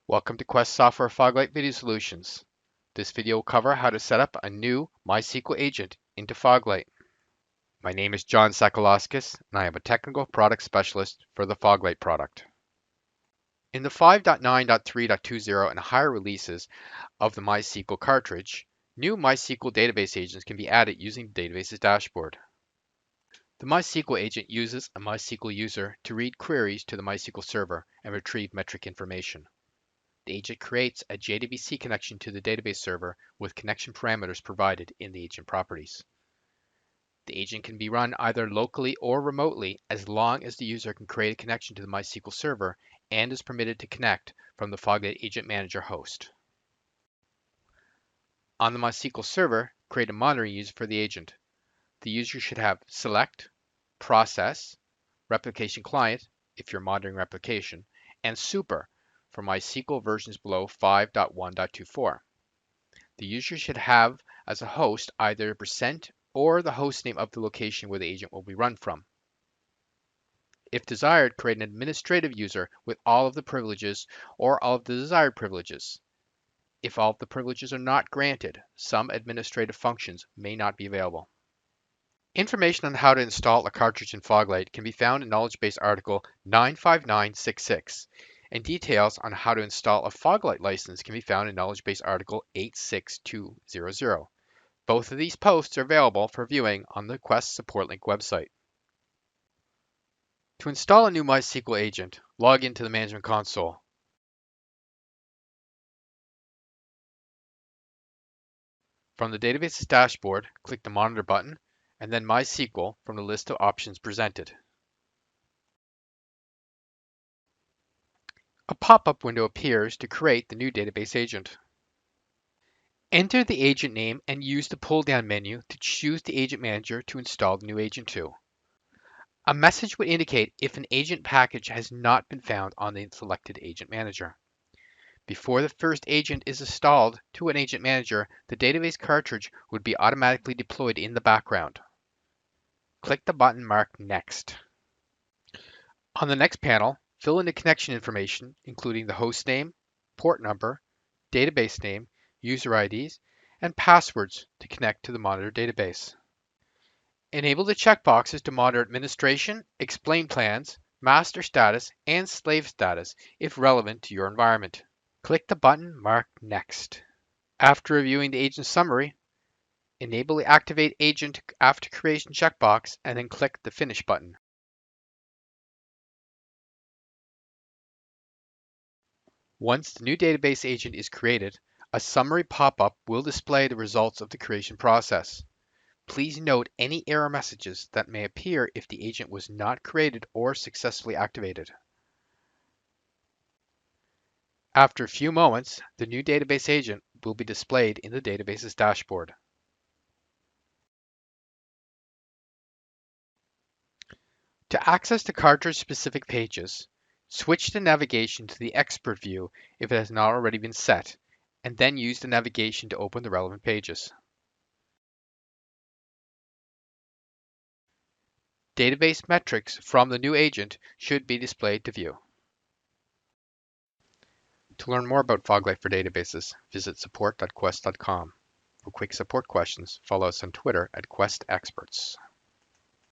Welcome to Quest Software Foglight Video Solutions. This video will cover how to set up a new MySQL agent into Foglight. My name is John Sakalauskas, and I am a technical product specialist for the Foglight product. In the 5.9.3.20 and higher releases of the MySQL cartridge, new MySQL database agents can be added using the database's dashboard. The MySQL agent uses a MySQL user to read queries to the MySQL server and retrieve metric information. The agent creates a JDBC connection to the database server with connection parameters provided in the agent properties. The agent can be run either locally or remotely as long as the user can create a connection to the MySQL server and is permitted to connect from the Foglight Agent Manager host. On the MySQL server, create a monitoring user for the agent. The user should have select, process, replication client, if you're monitoring replication, and super for MySQL versions below 5.1.24. The user should have as a host either % or the host name of the location where the agent will be run from. If desired, create an administrative user with all of the privileges or all of the desired privileges. If all of the privileges are not granted, some administrative functions may not be available. Information on how to install a cartridge in Foglight can be found in Knowledge Base article 95966, and details on how to install a Foglight license can be found in Knowledge Base article 86200. Both of these posts are available for viewing on the Quest Support Link website. To install a new MySQL agent, log into the Management Console. From the database's dashboard, click the Monitor button, and then MySQL from the list of options presented. A pop-up window appears to create the new database agent. Enter the agent name and use the pull-down menu to choose the agent manager to install the new agent to. A message would indicate if an agent package has not been found on the selected agent manager. Before the first agent is installed to an agent manager, the database cartridge would be automatically deployed in the background. Click the button marked Next. On the next panel, fill in the connection information, including the host name, port number, database name, user IDs, and passwords to connect to the monitor database. Enable the checkboxes to monitor administration, explain plans, master status, and slave status if relevant to your environment. Click the button marked Next. After reviewing the agent summary, enable the Activate Agent After Creation checkbox and then click the Finish button. Once the new database agent is created, a summary pop-up will display the results of the creation process. Please note any error messages that may appear if the agent was not created or successfully activated. After a few moments, the new database agent will be displayed in the database's dashboard. To access the cartridge-specific pages, switch the navigation to the Expert view if it has not already been set, and then use the navigation to open the relevant pages. Database metrics from the new agent should be displayed to view. To learn more about Foglight for databases, visit support.quest.com. For quick support questions, follow us on Twitter at QuestExperts.